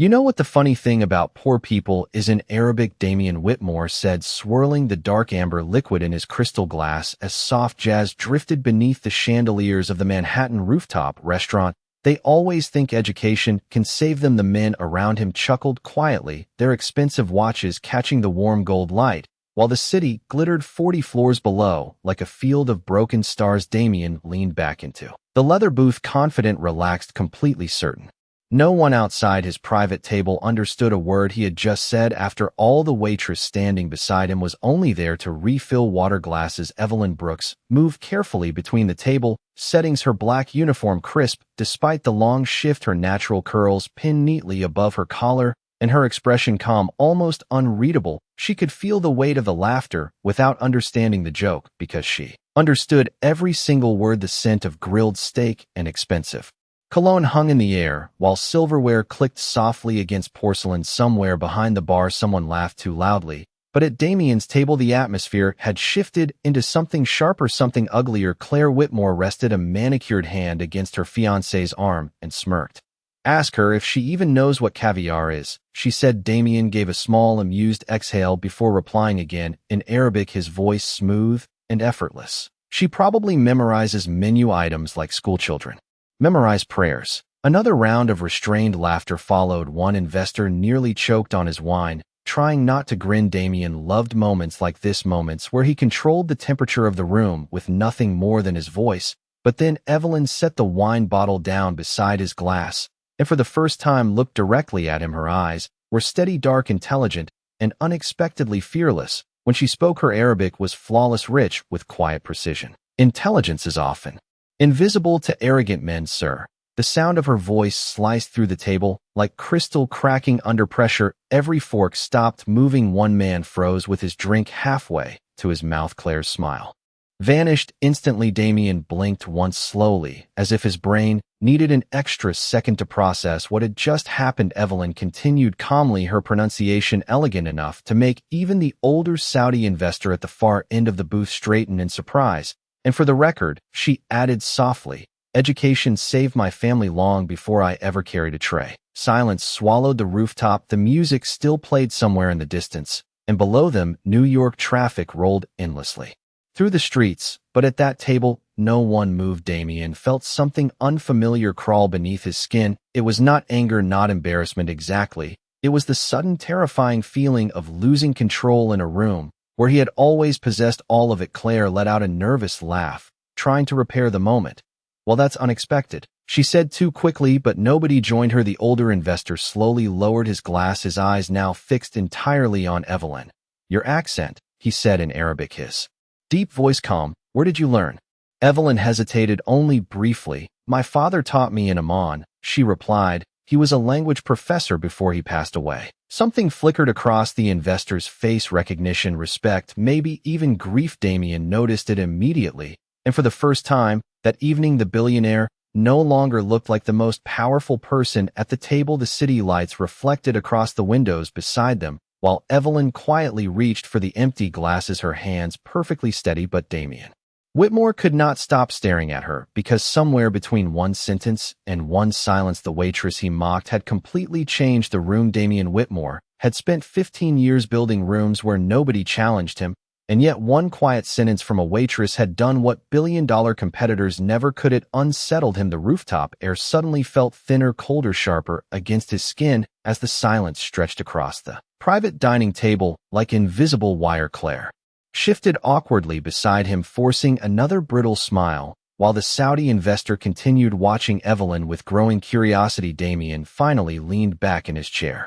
You know what the funny thing about poor people is in Arabic? Damien Whitmore said, swirling the dark amber liquid in his crystal glass as soft jazz drifted beneath the chandeliers of the Manhattan rooftop restaurant. They always think education can save them. The men around him chuckled quietly, their expensive watches catching the warm gold light, while the city glittered 40 floors below like a field of broken stars. Damien leaned back into the leather booth, confident, relaxed, completely certain. No one outside his private table understood a word he had just said. After all, the waitress standing beside him was only there to refill water glasses. Evelyn Brooks moved carefully between the table settings, her black uniform crisp despite the long shift, her natural curls pinned neatly above her collar, and her expression calm, almost unreadable. She could feel the weight of the laughter without understanding the joke, because she understood every single word. The scent of grilled steak and expensive cologne hung in the air, while silverware clicked softly against porcelain. Somewhere behind the bar, someone laughed too loudly, but at Damien's table the atmosphere had shifted into something sharper, something uglier. Claire Whitmore rested a manicured hand against her fiancé's arm and smirked. "Ask her if she even knows what caviar is," she said. Damien gave a small, amused exhale before replying again, in Arabic, his voice smooth and effortless. "She probably memorizes menu items like schoolchildren memorize prayers." Another round of restrained laughter followed. One investor nearly choked on his wine, trying not to grin. Damien loved moments like this, moments where he controlled the temperature of the room with nothing more than his voice. But then Evelyn set the wine bottle down beside his glass, and for the first time looked directly at him. Her eyes were steady, dark, intelligent, and unexpectedly fearless. When she spoke, her Arabic was flawless, rich with quiet precision. "Intelligence is often invisible to arrogant men, sir." The sound of her voice sliced through the table, like crystal cracking under pressure. Every fork stopped moving. One man froze with his drink halfway to his mouth. Claire's smile vanished instantly. Damien blinked once slowly, as if his brain needed an extra second to process what had just happened. Evelyn continued calmly, her pronunciation elegant enough to make even the older Saudi investor at the far end of the booth straighten in surprise. "And for the record," she added softly, "education saved my family long before I ever carried a tray." Silence swallowed the rooftop. The music still played somewhere in the distance, and below them, New York traffic rolled endlessly through the streets. But at that table, no one moved. Damien felt something unfamiliar crawl beneath his skin. It was not anger, not embarrassment exactly. It was the sudden, terrifying feeling of losing control in a room where he had always possessed all of it. Claire let out a nervous laugh, trying to repair the moment. "Well, that's unexpected," she said too quickly, but nobody joined her. The older investor slowly lowered his glass, his eyes now fixed entirely on Evelyn. "Your accent," he said in Arabic, his deep voice calm. "Where did you learn?" Evelyn hesitated only briefly. "My father taught me in Amman," she replied. "He was a language professor before he passed away." Something flickered across the investor's face, recognition, respect, maybe even grief. Damien noticed it immediately, and for the first time that evening the billionaire no longer looked like the most powerful person at the table. The city lights reflected across the windows beside them, while Evelyn quietly reached for the empty glasses, her hands perfectly steady. But Damien Whitmore could not stop staring at her, because somewhere between one sentence and one silence, the waitress he mocked had completely changed the room. Damien Whitmore had spent 15 years building rooms where nobody challenged him, and yet one quiet sentence from a waitress had done what billion-dollar competitors never could. It unsettled him. The rooftop air suddenly felt thinner, colder, sharper against his skin as the silence stretched across the private dining table like invisible wire. Claire shifted awkwardly beside him, forcing another brittle smile, while the Saudi investor continued watching Evelyn with growing curiosity. Damien finally leaned back in his chair,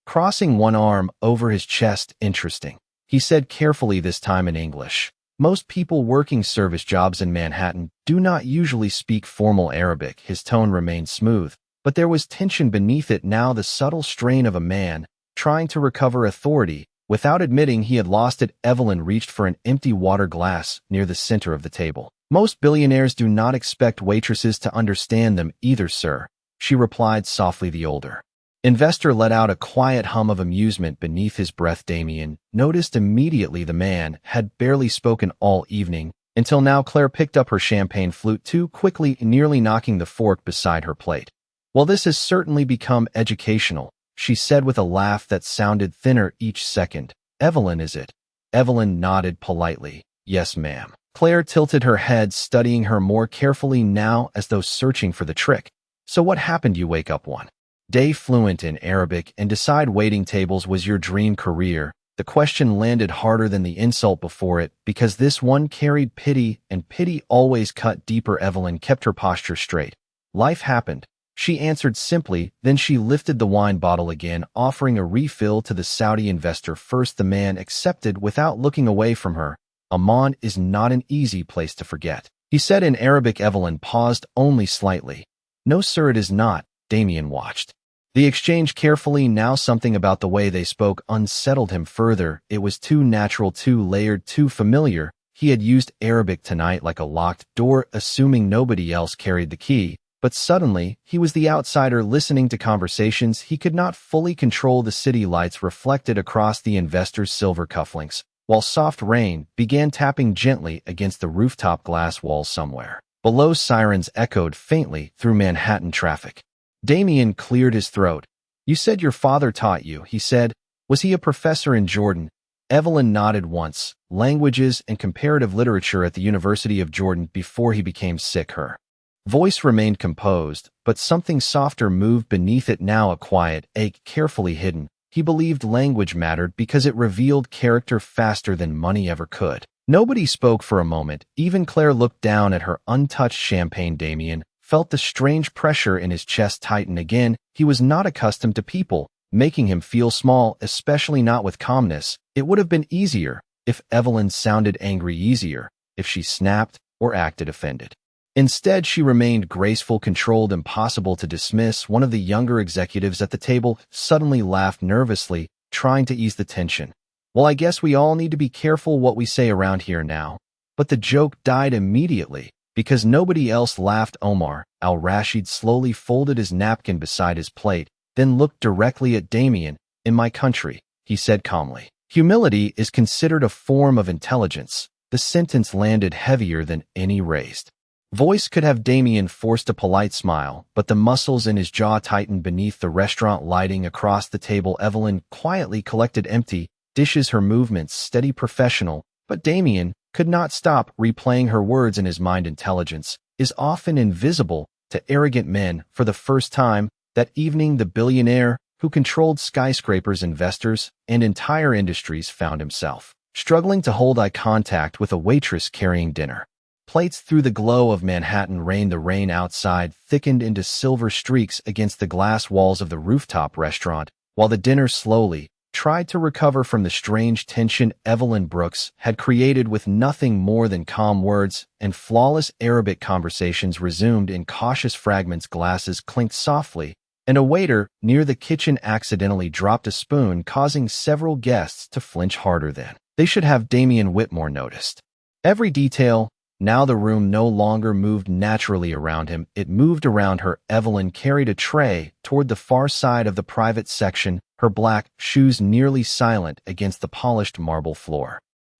crossing one arm over his chest. "Interesting," he said carefully, this time in English. "Most people working service jobs in Manhattan do not usually speak formal Arabic." His tone remained smooth, but there was tension beneath it now, the subtle strain of a man trying to recover authority without admitting he had lost it. Evelyn reached for an empty water glass near the center of the table. "Most billionaires do not expect waitresses to understand them either, sir," she replied softly. The older investor let out a quiet hum of amusement beneath his breath. Damien noticed immediately the man had barely spoken all evening until now. Claire picked up her champagne flute too quickly, nearly knocking the fork beside her plate. "Well, this has certainly become educational," she said with a laugh that sounded thinner each second. Evelyn, is it? Evelyn nodded politely. Yes, ma'am. Claire tilted her head, studying her more carefully now as though searching for the trick. So what happened? You wake up one day fluent in Arabic and decide waiting tables was your dream career. The question landed harder than the insult before it because this one carried pity, and pity always cut deeper. Evelyn kept her posture straight. Life happened, she answered simply. Then she lifted the wine bottle again, offering a refill to the Saudi investor first. The man accepted without looking away from her. Oman is not an easy place to forget, he said in Arabic. Evelyn paused only slightly. No, sir, it is not. Damien watched the exchange carefully. Now something about the way they spoke unsettled him further. It was too natural, too layered, too familiar. He had used Arabic tonight like a locked door, assuming nobody else carried the key. But suddenly, he was the outsider listening to conversations he could not fully control. The city lights reflected across the investor's silver cufflinks, while soft rain began tapping gently against the rooftop glass walls somewhere below. Sirens echoed faintly through Manhattan traffic. Damien cleared his throat. You said your father taught you, he said. Was he a professor in Jordan? Evelyn nodded once. Languages and comparative literature at the University of Jordan before he became sick. Her voice remained composed, but something softer moved beneath it now, a quiet ache carefully hidden. He believed language mattered because it revealed character faster than money ever could. Nobody spoke for a moment. Even Claire looked down at her untouched champagne. Damien felt the strange pressure in his chest tighten again. He was not accustomed to people making him feel small, especially not with calmness. It would have been easier if Evelyn sounded angry, easier if she snapped or acted offended. Instead, she remained graceful, controlled, impossible to dismiss. One of the younger executives at the table suddenly laughed nervously, trying to ease the tension. Well, I guess we all need to be careful what we say around here now. But the joke died immediately because nobody else laughed. Omar al-Rashid slowly folded his napkin beside his plate, then looked directly at Damien. In my country, he said calmly, humility is considered a form of intelligence. The sentence landed heavier than any raised voice could have. Damien forced a polite smile, but the muscles in his jaw tightened beneath the restaurant lighting across the table. Evelyn quietly collected empty dishes, her movements steady, professional, but Damien could not stop replaying her words in his mind. Intelligence is often invisible to arrogant men. For the first time that evening, the billionaire who controlled skyscrapers, investors, and entire industries found himself struggling to hold eye contact with a waitress carrying dinner plates through the glow of Manhattan rain. The rain outside thickened into silver streaks against the glass walls of the rooftop restaurant, while the dinner slowly tried to recover from the strange tension Evelyn Brooks had created. With nothing more than calm words and flawless Arabic, conversations resumed in cautious fragments. Glasses clinked softly, and a waiter near the kitchen accidentally dropped a spoon, causing several guests to flinch harder than they should have. Damien Whitmore noticed every detail. Now the room no longer moved naturally around him, it moved around her. Evelyn carried a tray toward the far side of the private section, her black shoes nearly silent against the polished marble floor.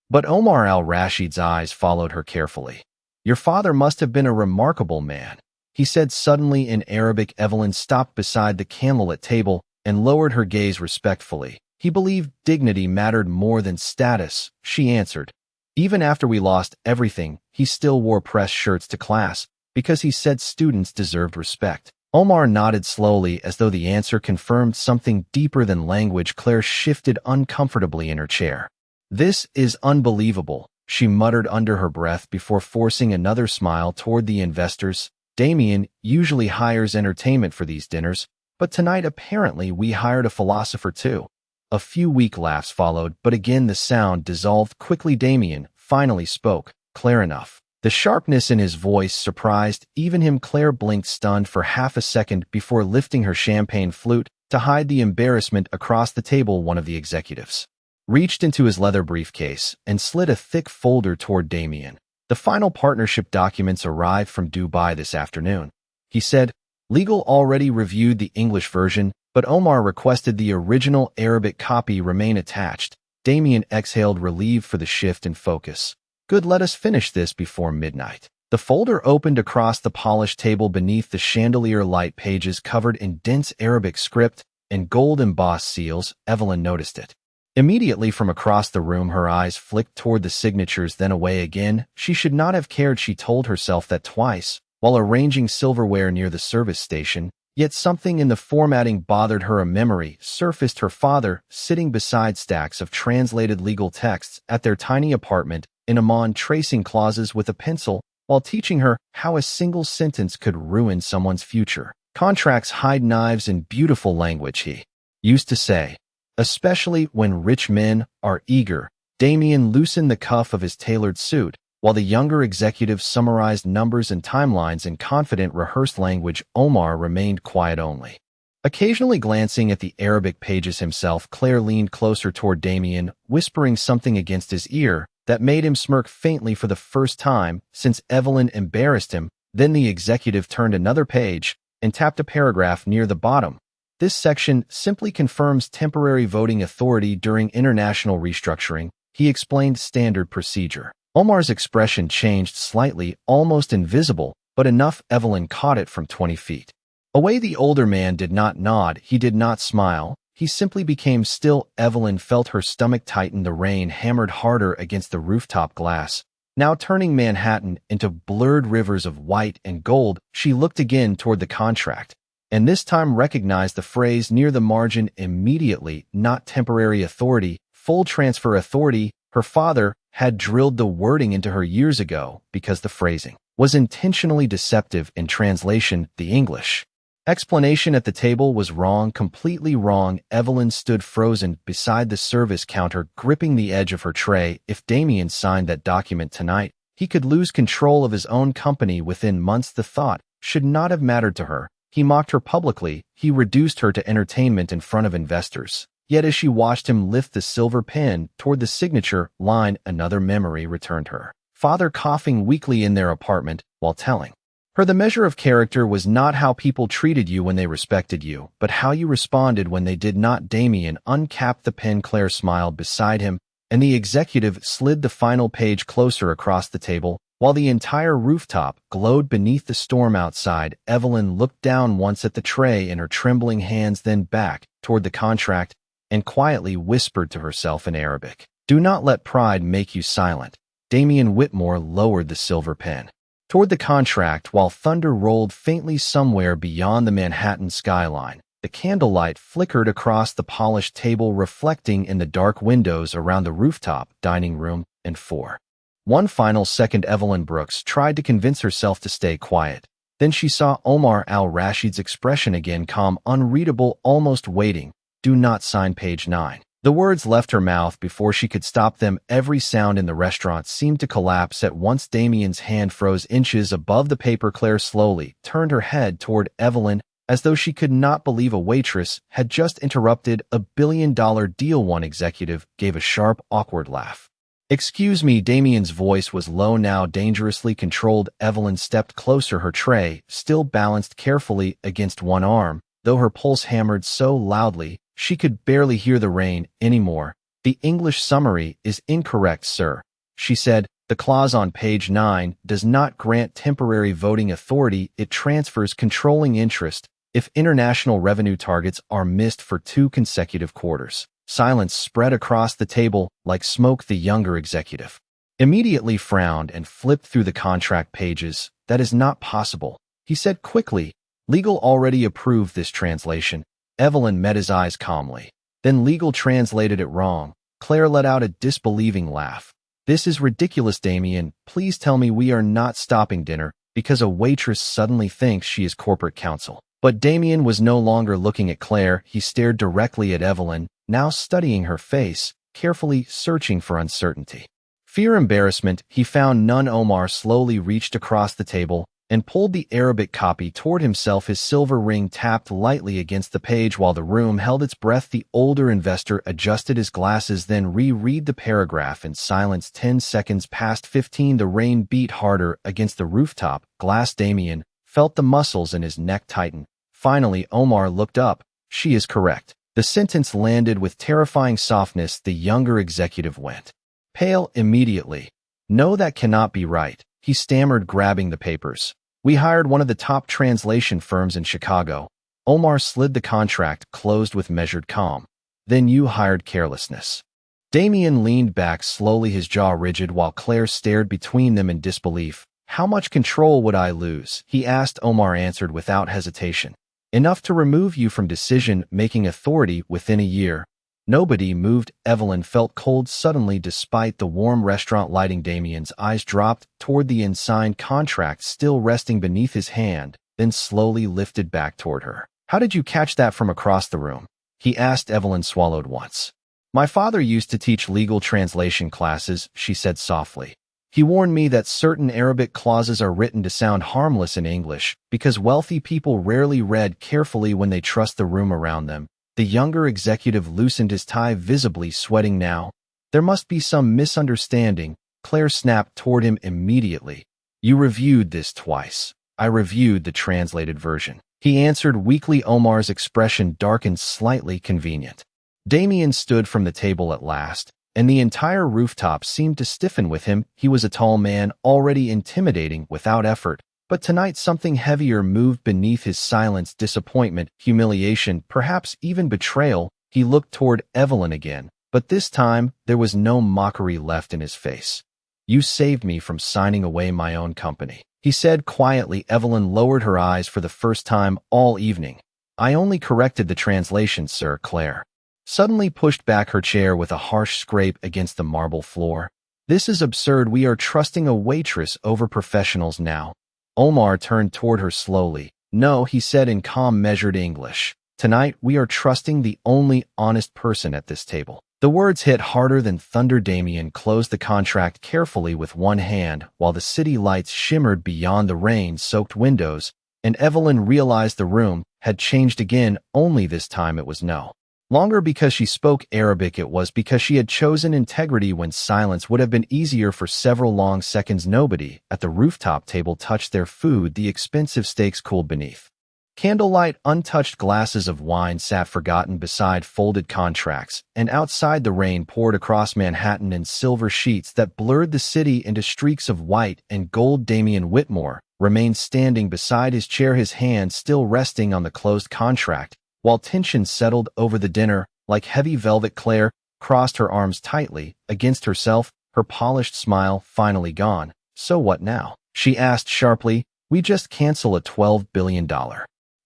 But Omar al-Rashid's eyes followed her carefully. Your father must have been a remarkable man, he said suddenly in Arabic. Evelyn stopped beside the candlelit table and lowered her gaze respectfully. He believed dignity mattered more than status, she answered. Even after we lost everything, he still wore press shirts to class because he said students deserved respect. Omar nodded slowly as though the answer confirmed something deeper than language. Claire shifted uncomfortably in her chair. This is unbelievable, she muttered under her breath before forcing another smile toward the investors. Damien usually hires entertainment for these dinners, but tonight apparently we hired a philosopher too. A few weak laughs followed, but again the sound dissolved quickly. Damien finally spoke, clear enough. The sharpness in his voice surprised even him. Claire blinked, stunned for half a second before lifting her champagne flute to hide the embarrassment. Across the table, one of the executives reached into his leather briefcase and slid a thick folder toward Damien. The final partnership documents arrived from Dubai this afternoon, he said. Legal already reviewed the English version, but Omar requested the original Arabic copy remain attached. Damien exhaled, relieved for the shift in focus. Good, let us finish this before midnight. The folder opened across the polished table beneath the chandelier light, pages covered in dense Arabic script and gold embossed seals, Evelyn noticed it. Immediately from across the room, her eyes flicked toward the signatures, then away again. She should not have cared, she told herself that twice, while arranging silverware near the service station. Yet something in the formatting bothered her. A memory surfaced: her father sitting beside stacks of translated legal texts at their tiny apartment in Amman, tracing clauses with a pencil while teaching her how a single sentence could ruin someone's future. Contracts hide knives in beautiful language, he used to say. Especially when rich men are eager. Damien loosened the cuff of his tailored suit, while the younger executive summarized numbers and timelines in confident, rehearsed language. Omar remained quiet only. Occasionally glancing at the Arabic pages himself, Claire leaned closer toward Damien, whispering something against his ear that made him smirk faintly for the first time since Evelyn embarrassed him. Then the executive turned another page and tapped a paragraph near the bottom. This section simply confirms temporary voting authority during international restructuring, he explained. Standard procedure. Omar's expression changed slightly, almost invisible, but enough Evelyn caught it from 20 feet away. The older man did not nod, he did not smile, he simply became still. Evelyn felt her stomach tighten. The rain hammered harder against the rooftop glass, now turning Manhattan into blurred rivers of white and gold. She looked again toward the contract, and this time recognized the phrase near the margin immediately. Not temporary authority, full transfer authority. Her father had drilled the wording into her years ago because the phrasing was intentionally deceptive in translation. The English explanation at the table was wrong, completely wrong. Evelyn stood frozen beside the service counter, gripping the edge of her tray. If Damien signed that document tonight, he could lose control of his own company within months. The thought should not have mattered to her. He mocked her publicly, he reduced her to entertainment in front of investors. Yet as she watched him lift the silver pen toward the signature line, another memory returned her. Father coughing weakly in their apartment while telling her the measure of character was not how people treated you when they respected you, but how you responded when they did not. Damien uncapped the pen. Claire smiled beside him, and the executive slid the final page closer across the table, while the entire rooftop glowed beneath the storm outside. Evelyn looked down once at the tray in her trembling hands, then back toward the contract, and quietly whispered to herself in Arabic, "Do not let pride make you silent." Damien Whitmore lowered the silver pen toward the contract while thunder rolled faintly somewhere beyond the Manhattan skyline. The candlelight flickered across the polished table, reflecting in the dark windows around the rooftop, dining room, and for one final second Evelyn Brooks tried to convince herself to stay quiet. Then she saw Omar al-Rashid's expression again, calm, unreadable, almost waiting. "Do not sign page 9. The words left her mouth before she could stop them. Every sound in the restaurant seemed to collapse at once. Damien's hand froze inches above the paper. Claire slowly turned her head toward Evelyn as though she could not believe a waitress had just interrupted a billion-dollar deal. One executive gave a sharp, awkward laugh. "Excuse me." Damien's voice was low now, dangerously controlled. Evelyn stepped closer, her tray still balanced carefully against one arm, though her pulse hammered so loudly she could barely hear the rain anymore. "The English summary is incorrect, sir," she said. "The clause on page 9 does not grant temporary voting authority. It transfers controlling interest if international revenue targets are missed for 2 consecutive quarters. Silence spread across the table like smoke. The younger executive immediately frowned and flipped through the contract pages. "That is not possible," he said quickly. "Legal already approved this translation." Evelyn met his eyes calmly. "Then legal translated it wrong." Claire let out a disbelieving laugh. "This is ridiculous, Damien. Please tell me we are not stopping dinner because a waitress suddenly thinks she is corporate counsel." But Damien was no longer looking at Claire. He stared directly at Evelyn, now studying her face, carefully searching for uncertainty. Fear, embarrassment, he found none. Omar slowly reached across the table and pulled the Arabic copy toward himself. His silver ring tapped lightly against the page while the room held its breath. The older investor adjusted his glasses, then reread the paragraph in silence. 10 seconds past 15. The rain beat harder against the rooftop glass. Damien felt the muscles in his neck tighten. Finally, Omar looked up. "She is correct." The sentence landed with terrifying softness. The younger executive went pale immediately. "No, that cannot be right," he stammered, grabbing the papers. "We hired one of the top translation firms in Chicago. Omar slid the contract closed with measured calm. Then you hired carelessness. Damien leaned back slowly, his jaw rigid, while Claire stared between them in disbelief. How much control would I lose? He asked. Omar answered without hesitation. Enough to remove you from decision-making authority within a year. Nobody moved. Evelyn felt cold suddenly despite the warm restaurant lighting. Damien's eyes dropped toward the unsigned contract still resting beneath his hand, then slowly lifted back toward her. How did you catch that from across the room? He asked. Evelyn swallowed once. My father used to teach legal translation classes, she said softly. He warned me that certain Arabic clauses are written to sound harmless in English because wealthy people rarely read carefully when they trust the room around them. The younger executive loosened his tie, visibly sweating now. There must be some misunderstanding. Claire snapped toward him immediately. You reviewed this twice. I reviewed the translated version. He answered weakly. Omar's expression darkened slightly. Convenient. Damien stood from the table at last, and the entire rooftop seemed to stiffen with him. He was a tall man, already intimidating without effort, but tonight something heavier moved beneath his silence. Disappointment, humiliation, perhaps even betrayal. He looked toward Evelyn again, but this time there was no mockery left in his face. You saved me from signing away my own company, he said quietly. Evelyn lowered her eyes for the first time all evening. I only corrected the translation, sir. Claire suddenly pushed back her chair with a harsh scrape against the marble floor. This is absurd. We are trusting a waitress over professionals now. Omar turned toward her slowly. No, he said in calm, measured English. Tonight we are trusting the only honest person at this table. The words hit harder than thunder. Damien closed the contract carefully with one hand while the city lights shimmered beyond the rain-soaked windows, and Evelyn realized the room had changed again, only this time it was no longer because she spoke Arabic. It was because she had chosen integrity when silence would have been easier. For several long seconds nobody at the rooftop table touched their food. The expensive steaks cooled beneath candlelight. Untouched glasses of wine sat forgotten beside folded contracts, and outside the rain poured across Manhattan in silver sheets that blurred the city into streaks of white and gold. Damien Whitmore remained standing beside his chair, his hand still resting on the closed contract, while tension settled over the dinner like heavy velvet. Claire crossed her arms tightly against herself, her polished smile finally gone. So what now? She asked sharply. We just cancel a $12 billion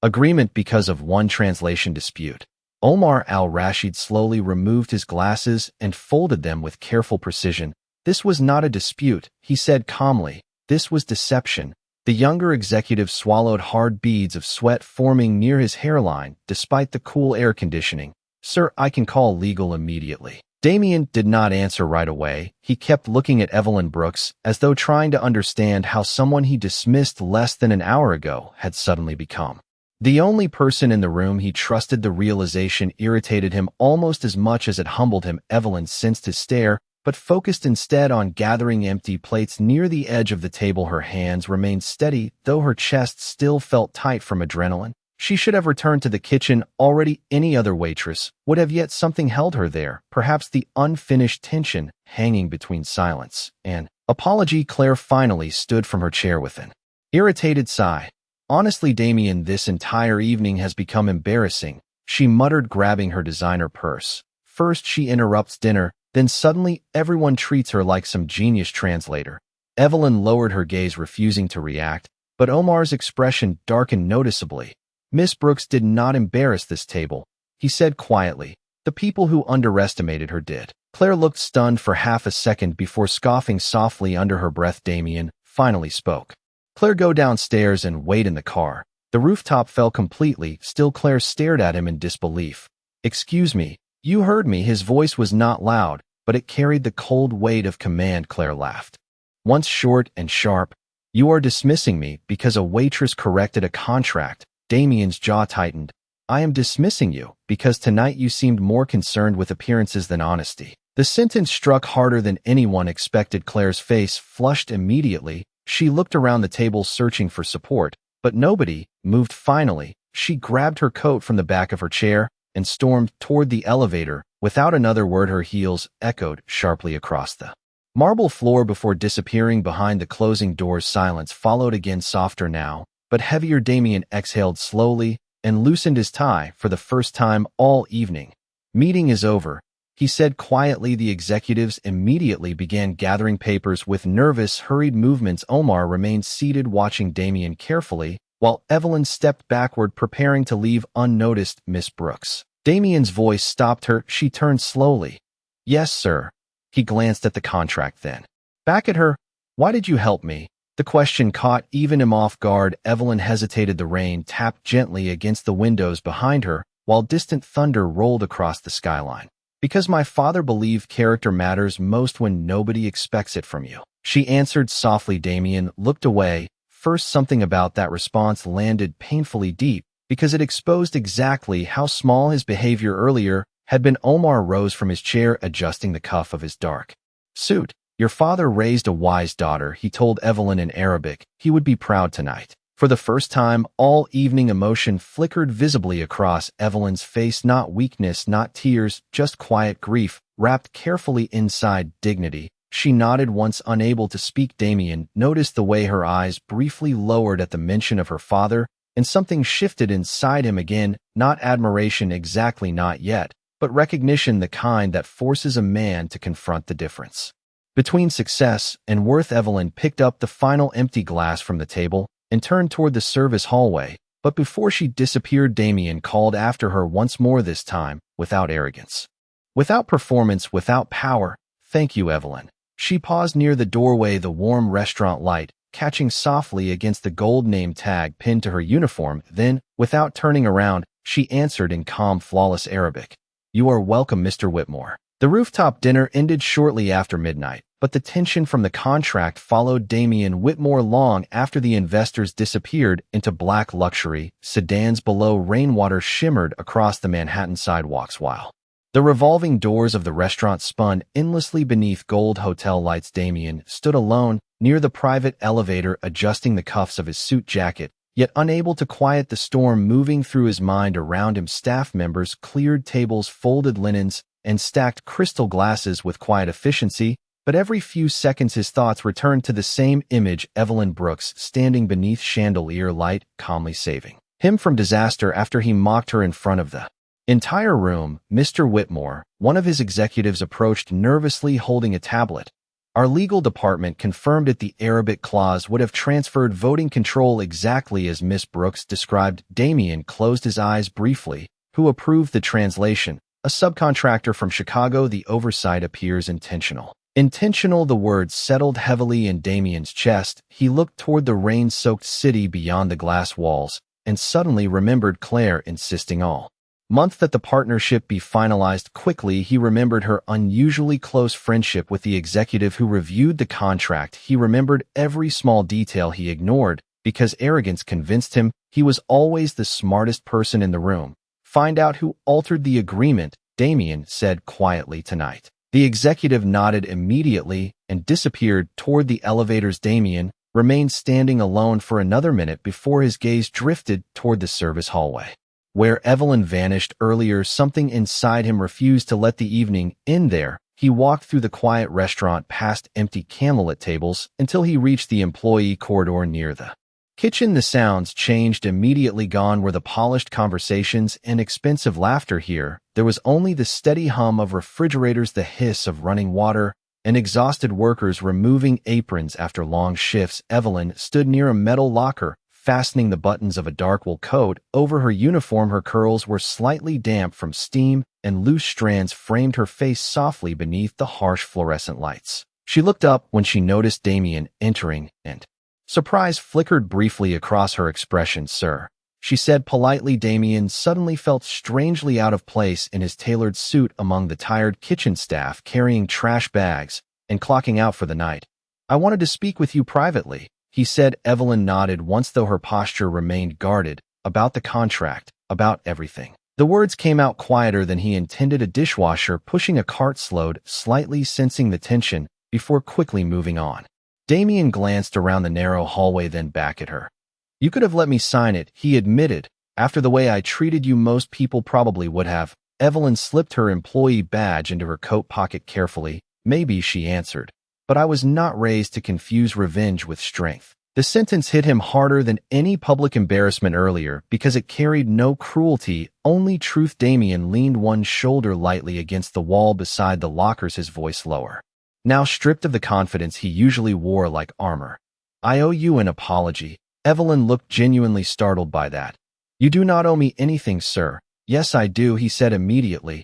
agreement because of one translation dispute. Omar al-Rashid slowly removed his glasses and folded them with careful precision. This was not a dispute, he said calmly. This was deception. The younger executive swallowed, hard beads of sweat forming near his hairline despite the cool air conditioning. Sir, I can call legal immediately. Damien did not answer right away. He kept looking at Evelyn Brooks as though trying to understand how someone he dismissed less than an hour ago had suddenly become the only person in the room he trusted. The realization irritated him almost as much as it humbled him. Evelyn sensed his stare, but focused instead on gathering empty plates near the edge of the table. Her hands remained steady, though her chest still felt tight from adrenaline. She should have returned to the kitchen already. Any other waitress would have, yet something held her there, perhaps the unfinished tension hanging between silence and apology. Claire finally stood from her chair with an irritated sigh. Honestly, Damien, this entire evening has become embarrassing, she muttered, grabbing her designer purse. First she interrupts dinner, then suddenly everyone treats her like some genius translator. Evelyn lowered her gaze, refusing to react, but Omar's expression darkened noticeably. Miss Brooks did not embarrass this table, he said quietly. The people who underestimated her did. Claire looked stunned for half a second before scoffing softly under her breath. Damien finally spoke. Claire, go downstairs and wait in the car. The rooftop fell completely still. Claire stared at him in disbelief. Excuse me, you heard me. His voice was not loud, but it carried the cold weight of command. Claire laughed. Once short and sharp. You are dismissing me because a waitress corrected a contract. Damien's jaw tightened. I am dismissing you because tonight you seemed more concerned with appearances than honesty. The sentence struck harder than anyone expected. Claire's face flushed immediately. She looked around the table searching for support, but nobody moved. Finally, she grabbed her coat from the back of her chair and stormed toward the elevator. Without another word, her heels echoed sharply across the marble floor before disappearing behind the closing doors. Silence followed, again softer now, but heavier. Damien exhaled slowly, and loosened his tie for the first time all evening. "Meeting is over," he said quietly. The executives immediately began gathering papers. With nervous, hurried movements, Omar remained seated watching Damien carefully, while Evelyn stepped backward preparing to leave unnoticed. "Miss Brooks." Damien's voice stopped her. She turned slowly. "Yes, sir." He glanced at the contract then. Back at her. "Why did you help me?" The question caught even him off guard. Evelyn hesitated. The rain tapped gently against the windows behind her, while distant thunder rolled across the skyline. "Because my father believed character matters most when nobody expects it from you," she answered softly. Damien looked away. First, something about that response landed painfully deep, because it exposed exactly how small his behavior earlier had been. Omar rose from his chair, adjusting the cuff of his dark suit. "Your father raised a wise daughter," he told Evelyn in Arabic. "He would be proud tonight." For the first time all evening, emotion flickered visibly across Evelyn's face. Not weakness, not tears, just quiet grief, wrapped carefully inside dignity. She nodded once, unable to speak. Damien noticed the way her eyes briefly lowered at the mention of her father, and something shifted inside him again. Not admiration exactly, not yet, but recognition, the kind that forces a man to confront the difference between success and worth. Evelyn picked up the final empty glass from the table and turned toward the service hallway, but before she disappeared, Damien called after her once more, this time without arrogance, without performance, without power. "Thank you, Evelyn." She paused near the doorway, the warm restaurant light catching softly against the gold name tag pinned to her uniform. Then, without turning around, she answered in calm, flawless Arabic, "You are welcome, Mr. Whitmore." The rooftop dinner ended shortly after midnight, but the tension from the contract followed Damien Whitmore long after the investors disappeared into black luxury sedans below. Rainwater shimmered across the Manhattan sidewalks while the revolving doors of the restaurant spun endlessly beneath gold hotel lights. Damien stood alone near the private elevator, adjusting the cuffs of his suit jacket, yet unable to quiet the storm moving through his mind. Around him, staff members cleared tables, folded linens, and stacked crystal glasses with quiet efficiency, but every few seconds his thoughts returned to the same image: Evelyn Brooks standing beneath chandelier light, calmly saving him from disaster after he mocked her in front of the entire room. "Mr. Whitmore," one of his executives approached nervously, holding a tablet. "Our legal department confirmed it. The Arabic clause would have transferred voting control exactly as Miss Brooks described." Damien closed his eyes briefly. "Who approved the translation?" "A subcontractor from Chicago. The oversight appears intentional." Intentional. The words settled heavily in Damien's chest. He looked toward the rain-soaked city beyond the glass walls, and suddenly remembered Claire insisting all month that the partnership be finalized quickly. He remembered her unusually close friendship with the executive who reviewed the contract. He remembered every small detail he ignored because arrogance convinced him he was always the smartest person in the room. "Find out who altered the agreement," Damien said quietly. "Tonight." The executive nodded immediately and disappeared toward the elevators. Damien remained standing alone for another minute before his gaze drifted toward the service hallway, where Evelyn vanished earlier. Something inside him refused to let the evening end there. He walked through the quiet restaurant, past empty candlelit tables, until he reached the employee corridor near the kitchen. The sounds changed immediately. Gone were the polished conversations and expensive laughter. Here, there was only the steady hum of refrigerators, the hiss of running water, and exhausted workers removing aprons after long shifts. Evelyn stood near a metal locker, fastening the buttons of a dark wool coat over her uniform. Her curls were slightly damp from steam, and loose strands framed her face softly beneath the harsh fluorescent lights. She looked up when she noticed Damien entering, and surprise flickered briefly across her expression. "Sir," she said politely. Damien suddenly felt strangely out of place in his tailored suit among the tired kitchen staff carrying trash bags and clocking out for the night. "I wanted to speak with you privately," he said. Evelyn nodded once, though her posture remained guarded. "About the contract, about everything." The words came out quieter than he intended. A dishwasher pushing a cart slowed, slightly sensing the tension, before quickly moving on. Damien glanced around the narrow hallway, then back at her. "You could have let me sign it," he admitted. "After the way I treated you, most people probably would have." Evelyn slipped her employee badge into her coat pocket carefully. "Maybe," she answered, "but I was not raised to confuse revenge with strength." The sentence hit him harder than any public embarrassment earlier because it carried no cruelty, only truth. Damien leaned one shoulder lightly against the wall beside the lockers, his voice lower, now stripped of the confidence he usually wore like armor. I owe you an apology. Evelyn looked genuinely startled by that. You do not owe me anything, sir. Yes, I do, he said immediately.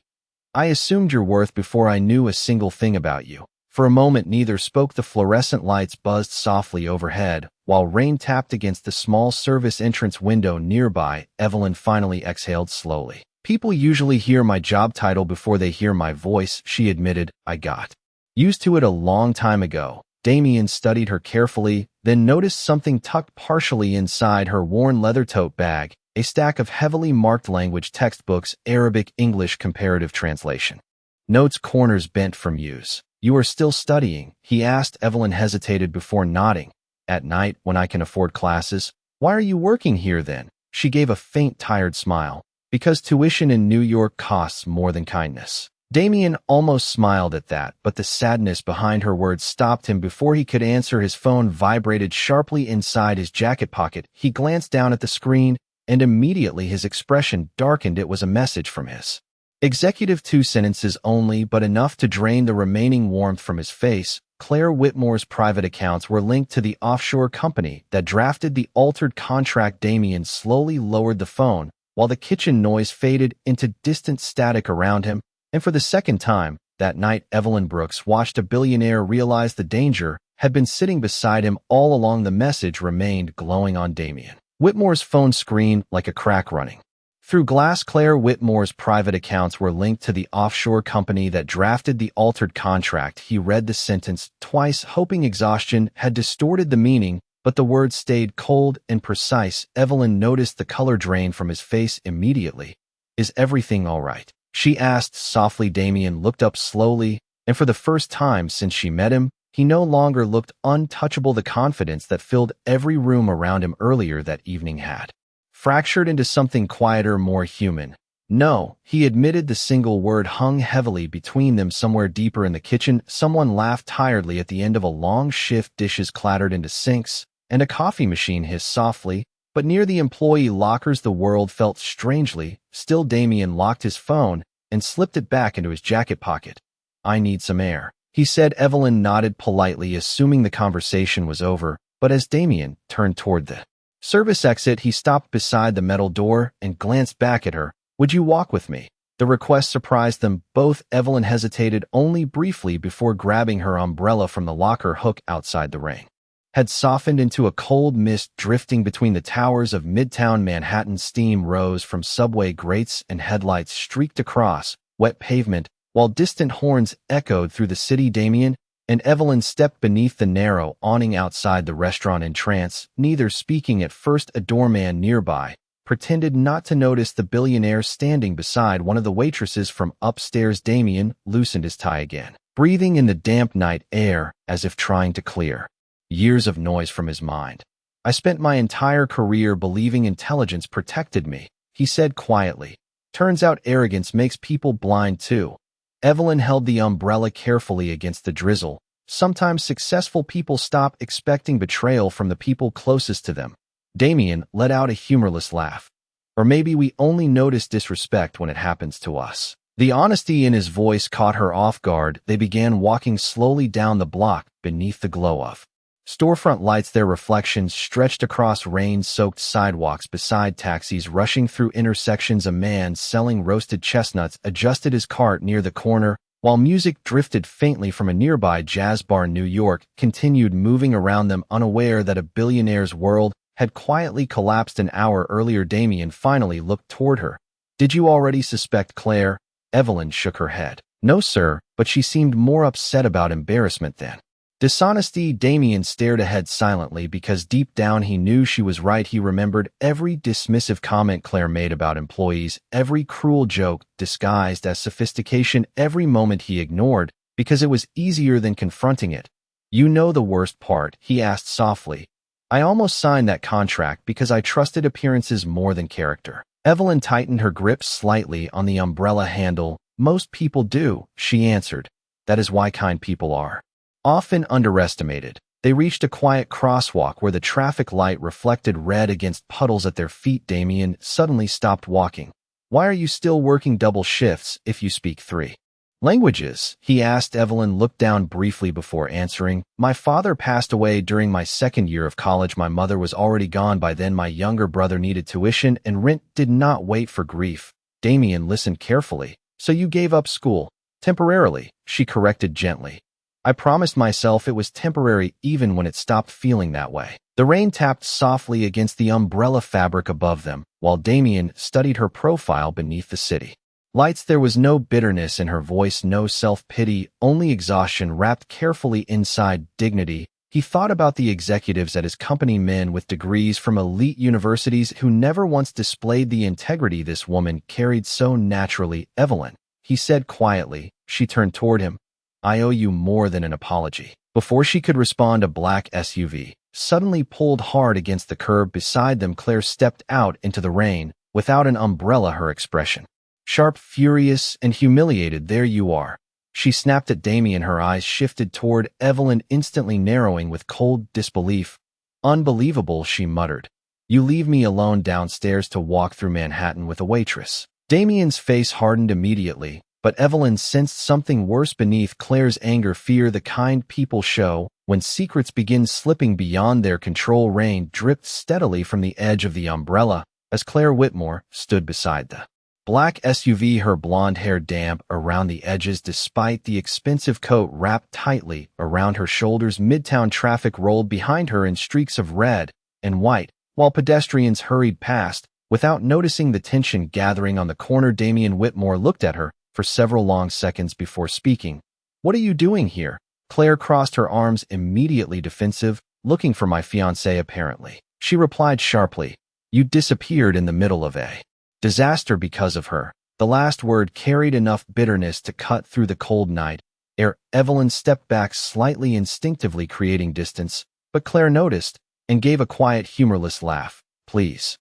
I assumed your worth before I knew a single thing about you. For a moment neither spoke. The fluorescent lights buzzed softly overhead, while rain tapped against the small service entrance window nearby. Evelyn finally exhaled slowly. People usually hear my job title before they hear my voice, she admitted. I got used to it a long time ago. Damien studied her carefully, then noticed something tucked partially inside her worn leather tote bag, a stack of heavily marked language textbooks, Arabic, English comparative translation. Notes, corners bent from use. You are still studying? He asked. Evelyn hesitated before nodding. At night, when I can afford classes. Why are you working here then? She gave a faint, tired smile. Because tuition in New York costs more than kindness. Damien almost smiled at that, but the sadness behind her words stopped him before he could answer. His phone vibrated sharply inside his jacket pocket. He glanced down at the screen, and immediately his expression darkened. It was a message from his executive, 2 sentences only, but enough to drain the remaining warmth from his face. Claire Whitmore's private accounts were linked to the offshore company that drafted the altered contract. Damien slowly lowered the phone, while the kitchen noise faded into distant static around him, and for the second time that night, Evelyn Brooks watched a billionaire realize the danger had been sitting beside him all along. The message remained glowing on Damien Whitmore's phone screen like a crack running through glass. Claire Whitmore's private accounts were linked to the offshore company that drafted the altered contract. He read the sentence twice, hoping exhaustion had distorted the meaning, but the words stayed cold and precise. Evelyn noticed the color drain from his face immediately. Is everything all right? She asked softly. Damien looked up slowly, and for the first time since she met him, he no longer looked untouchable. The confidence that filled every room around him earlier that evening had fractured into something quieter, more human. No, he admitted. The single word hung heavily between them. Somewhere deeper in the kitchen, someone laughed tiredly at the end of a long shift. Dishes clattered into sinks, and a coffee machine hissed softly. But near the employee lockers, the world felt strangely still. Damien locked his phone and slipped it back into his jacket pocket. I need some air, he said. Evelyn nodded politely, assuming the conversation was over, but as Damien turned toward the service exit, he stopped beside the metal door and glanced back at her. Would you walk with me? The request surprised them both. Evelyn hesitated only briefly before grabbing her umbrella from the locker hook outside. The rain had softened into a cold mist drifting between the towers of Midtown Manhattan. Steam rose from subway grates and headlights streaked across wet pavement, while distant horns echoed through the city. Damien and Evelyn stepped beneath the narrow awning outside the restaurant in trance, neither speaking at first. A doorman nearby pretended not to notice the billionaire standing beside one of the waitresses from upstairs. Damien loosened his tie again, breathing in the damp night air as if trying to clear years of noise from his mind. I spent my entire career believing intelligence protected me, he said quietly. Turns out arrogance makes people blind too. Evelyn held the umbrella carefully against the drizzle. Sometimes successful people stop expecting betrayal from the people closest to them. Damien let out a humorless laugh. Or maybe we only notice disrespect when it happens to us. The honesty in his voice caught her off guard. They began walking slowly down the block beneath the glow of storefront lights. Their reflections stretched across rain-soaked sidewalks beside taxis rushing through intersections. A man selling roasted chestnuts adjusted his cart near the corner, while music drifted faintly from a nearby jazz bar. New York continued moving around them, unaware that a billionaire's world had quietly collapsed an hour earlier. Damien finally looked toward her. Did you already suspect Claire? Evelyn shook her head. No, sir, but she seemed more upset about embarrassment than dishonesty. Damien stared ahead silently because deep down he knew she was right. He remembered every dismissive comment Claire made about employees, every cruel joke disguised as sophistication, every moment he ignored because it was easier than confronting it. You know the worst part? He asked softly. I almost signed that contract because I trusted appearances more than character. Evelyn tightened her grip slightly on the umbrella handle. Most people do, she answered. That is why kind people are often underestimated. They reached a quiet crosswalk where the traffic light reflected red against puddles at their feet. Damien suddenly stopped walking. Why are you still working double shifts if you speak 3 languages? He asked. Evelyn looked down briefly before answering. My father passed away during my second year of college. My mother was already gone by then. My younger brother needed tuition and rent. Did not wait for grief. Damien listened carefully. So you gave up school? Temporarily, she corrected gently. I promised myself it was temporary even when it stopped feeling that way. The rain tapped softly against the umbrella fabric above them, while Damien studied her profile beneath the city lights. There was no bitterness in her voice, no self-pity, only exhaustion wrapped carefully inside dignity. He thought about the executives at his company, men with degrees from elite universities who never once displayed the integrity this woman carried so naturally. Evelyn, he said quietly. She turned toward him. I owe you more than an apology. Before she could respond, a black SUV suddenly pulled hard against the curb beside them. Claire stepped out into the rain, without an umbrella, her expression sharp, furious, and humiliated. There you are, she snapped at Damien. Her eyes shifted toward Evelyn, instantly narrowing with cold disbelief. Unbelievable, she muttered. You leave me alone downstairs to walk through Manhattan with a waitress. Damien's face hardened immediately, but Evelyn sensed something worse beneath Claire's anger, fear, the kind people show when secrets begin slipping beyond their control. Rain dripped steadily from the edge of the umbrella as Claire Whitmore stood beside the black SUV, her blonde hair damp around the edges despite the expensive coat wrapped tightly around her shoulders. Midtown traffic rolled behind her in streaks of red and white, while pedestrians hurried past without noticing the tension gathering on the corner. Damien Whitmore looked at her for several long seconds before speaking. What are you doing here? Claire crossed her arms, immediately defensive. Looking for my fiancé, apparently. She replied sharply. You disappeared in the middle of a disaster because of her. The last word carried enough bitterness to cut through the cold night air. Evelyn stepped back slightly, instinctively creating distance, but Claire noticed and gave a quiet, humorless laugh. Please,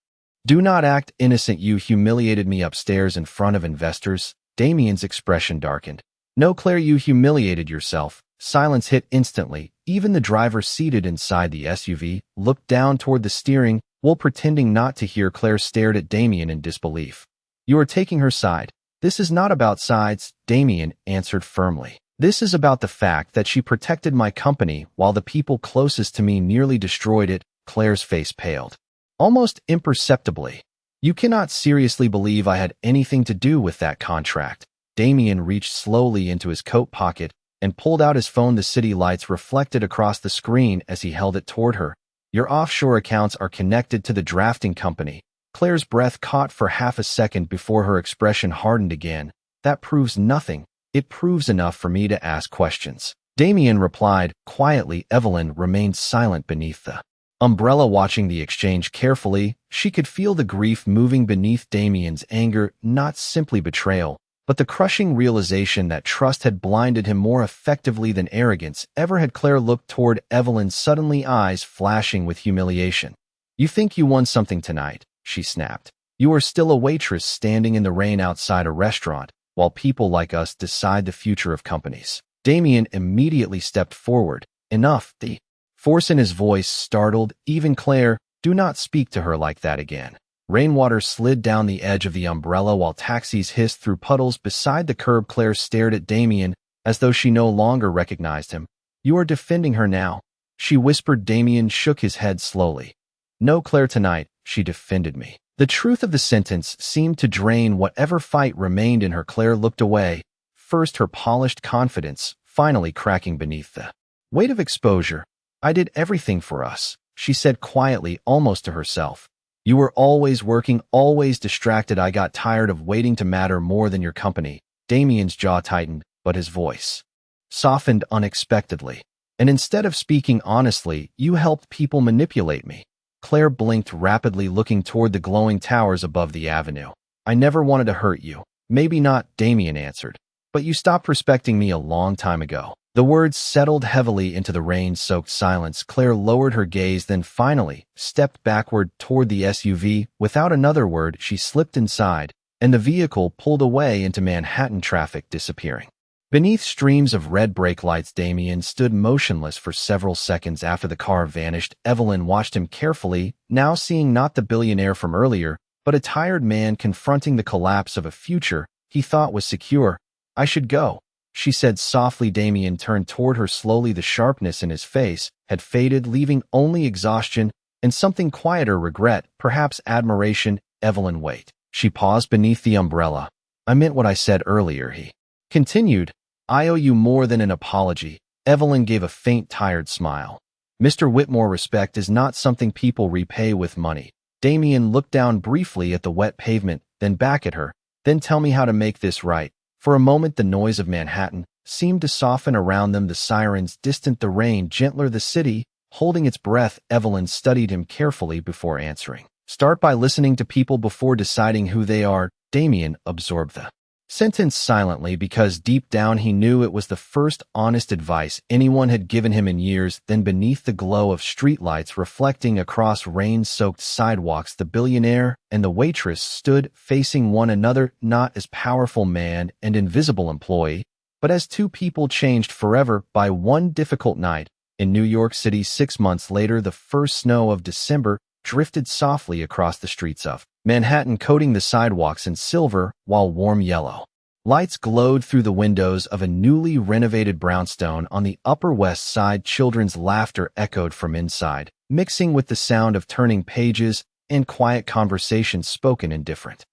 do not act innocent. You humiliated me upstairs in front of investors. Damien's expression darkened. No, Claire, you humiliated yourself. Silence hit instantly. Even the driver seated inside the SUV looked down toward the steering while pretending not to hear. Claire stared at Damien in disbelief. You are taking her side. This is not about sides, Damien answered firmly. This is about the fact that she protected my company while the people closest to me nearly destroyed it. Claire's face paled, almost imperceptibly. You cannot seriously believe I had anything to do with that contract. Damien reached slowly into his coat pocket and pulled out his phone. The city lights reflected across the screen as he held it toward her. Your offshore accounts are connected to the drafting company. Claire's breath caught for half a second before her expression hardened again. That proves nothing. It proves enough for me to ask questions. Damien replied quietly. Evelyn remained silent beneath the umbrella, watching the exchange carefully. She could feel the grief moving beneath Damien's anger, not simply betrayal, but the crushing realization that trust had blinded him more effectively than arrogance ever had. Claire looked toward Evelyn, suddenly eyes flashing with humiliation. You think you won something tonight, she snapped. You are still a waitress standing in the rain outside a restaurant, while people like us decide the future of companies. Damien immediately stepped forward. Enough, the force in his voice startled even Claire. Do not speak to her like that again. Rainwater slid down the edge of the umbrella while taxis hissed through puddles beside the curb. Claire stared at Damien as though she no longer recognized him. You are defending her now, she whispered. Damien shook his head slowly. No, Claire, tonight, she defended me. The truth of the sentence seemed to drain whatever fight remained in her. Claire looked away, first her polished confidence finally cracking beneath the weight of exposure. I did everything for us, she said quietly, almost to herself. You were always working, always distracted. I got tired of waiting to matter more than your company. Damien's jaw tightened, but his voice softened unexpectedly. And instead of speaking honestly, you helped people manipulate me. Claire blinked rapidly, looking toward the glowing towers above the avenue. I never wanted to hurt you. Maybe not, Damien answered. But you stopped respecting me a long time ago. The words settled heavily into the rain-soaked silence. Claire lowered her gaze, then finally stepped backward toward the SUV. Without another word, she slipped inside, and the vehicle pulled away into Manhattan traffic, disappearing Beneath streams of red brake lights, Damien stood motionless for several seconds after the car vanished. Evelyn watched him carefully, now seeing not the billionaire from earlier, but a tired man confronting the collapse of a future he thought was secure. "I should go," she said softly. Damien turned toward her slowly. The sharpness in his face had faded, leaving only exhaustion and something quieter, regret, perhaps admiration. "Evelyn, wait." She paused beneath the umbrella. "I meant what I said earlier," he continued. "I owe you more than an apology." Evelyn gave a faint, tired smile. "Mr. Whitmore, respect is not something people repay with money." Damien looked down briefly at the wet pavement, then back at her. "Then tell me how to make this right." For a moment the noise of Manhattan seemed to soften around them, the sirens distant, the rain gentler, the city holding its breath. Evelyn studied him carefully before answering. "Start by listening to people before deciding who they are." Damien absorbed the sentence silently because deep down he knew it was the first honest advice anyone had given him in years. Then beneath the glow of streetlights reflecting across rain-soaked sidewalks, the billionaire and the waitress stood facing one another, not as powerful man and invisible employee, but as two people changed forever by one difficult night. In New York City 6 months later, the first snow of December drifted softly across the streets of Manhattan, coating the sidewalks in silver while warm yellow lights glowed through the windows of a newly renovated brownstone on the Upper West Side. Children's laughter echoed from inside, mixing with the sound of turning pages and quiet conversations spoken in different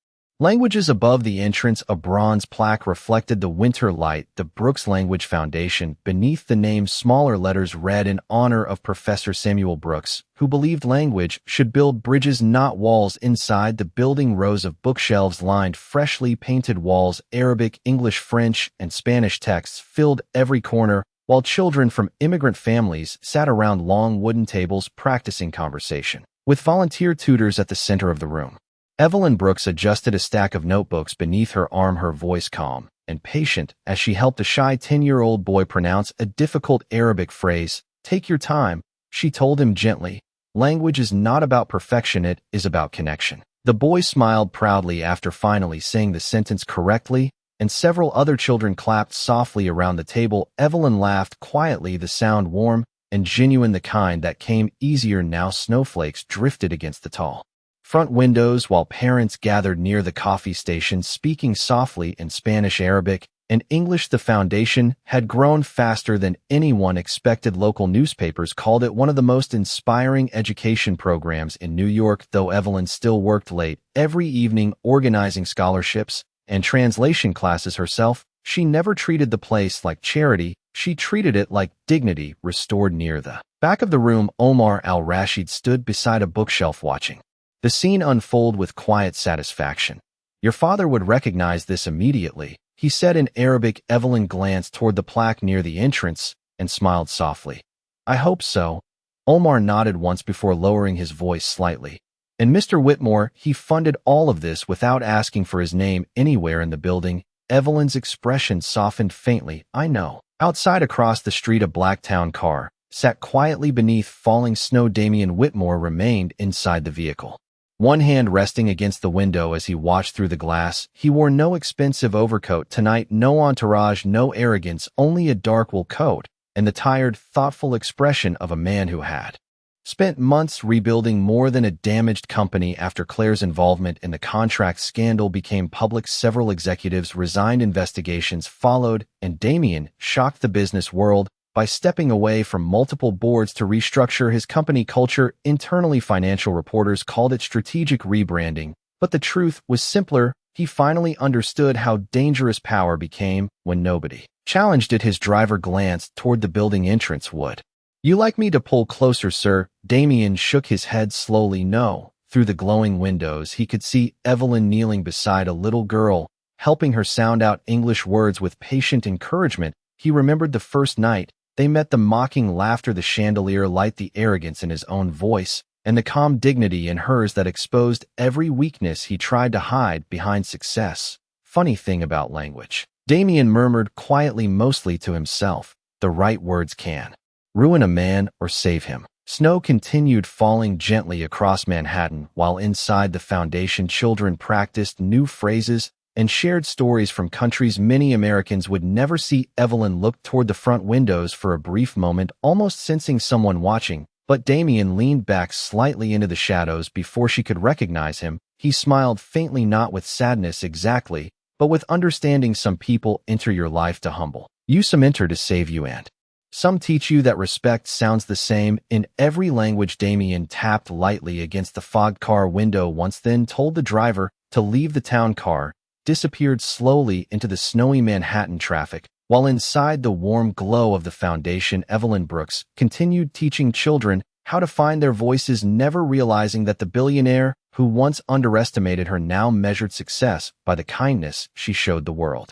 languages. Above the entrance, a bronze plaque reflected the winter light, the Brooks Language Foundation. Beneath the name, smaller letters read, "In honor of Professor Samuel Brooks, who believed language should build bridges, not walls." Inside the building, rows of bookshelves lined freshly painted walls. Arabic, English, French, and Spanish texts filled every corner, while children from immigrant families sat around long wooden tables practicing conversation, with volunteer tutors at the center of the room. Evelyn Brooks adjusted a stack of notebooks beneath her arm, her voice calm and patient as she helped a shy 10-year-old boy pronounce a difficult Arabic phrase. "Take your time," she told him gently. "Language is not about perfection, it is about connection." The boy smiled proudly after finally saying the sentence correctly, and several other children clapped softly around the table. Evelyn laughed quietly, the sound warm and genuine, the kind that came easier now. Snowflakes drifted against the tall front windows while parents gathered near the coffee station, speaking softly in Spanish, Arabic, and English. The foundation had grown faster than anyone expected. Local newspapers called it one of the most inspiring education programs in New York. Though Evelyn still worked late every evening organizing scholarships and translation classes herself, she never treated the place like charity. She treated it like dignity restored. Near the back of the room, Omar al-Rashid stood beside a bookshelf watching the scene unfold with quiet satisfaction. "Your father would recognize this immediately," he said in Arabic. Evelyn glanced toward the plaque near the entrance and smiled softly. "I hope so." Omar nodded once before lowering his voice slightly. "And Mr. Whitmore, he funded all of this without asking for his name anywhere in the building." Evelyn's expression softened faintly. "I know." Outside, across the street, a black town car sat quietly beneath falling snow. Damien Whitmore remained inside the vehicle, one hand resting against the window as he watched through the glass. He wore no expensive overcoat tonight, no entourage, no arrogance, only a dark wool coat and the tired, thoughtful expression of a man who had spent months rebuilding more than a damaged company. After Claire's involvement in the contract scandal became public, several executives resigned, investigations followed, and Damien shocked the business world by stepping away from multiple boards to restructure his company culture internally. Financial reporters called it strategic rebranding, but the truth was simpler. He finally understood how dangerous power became when nobody challenged it. His driver glanced toward the building entrance. "Would you like me to pull closer, sir?" Damien shook his head slowly. "No." Through the glowing windows, he could see Evelyn kneeling beside a little girl, helping her sound out English words with patient encouragement. He remembered the first night they met, the mocking laughter, the chandelier light, the arrogance in his own voice, and the calm dignity in hers that exposed every weakness he tried to hide behind success. "Funny thing about language," Damien murmured quietly, mostly to himself. "The right words can ruin a man or save him." Snow continued falling gently across Manhattan, while inside the foundation children practiced new phrases and shared stories from countries many Americans would never see. Evelyn looked toward the front windows for a brief moment, almost sensing someone watching, but Damien leaned back slightly into the shadows before she could recognize him. He smiled faintly, not with sadness exactly, but with understanding. Some people enter your life to humble you, some enter to save you, and some teach you that respect sounds the same in every language. Damien tapped lightly against the fogged car window once, then told the driver to leave the town. Car disappeared slowly into the snowy Manhattan traffic, while inside the warm glow of the foundation, Evelyn Brooks continued teaching children how to find their voices, never realizing that the billionaire who once underestimated her now measured success by the kindness she showed the world.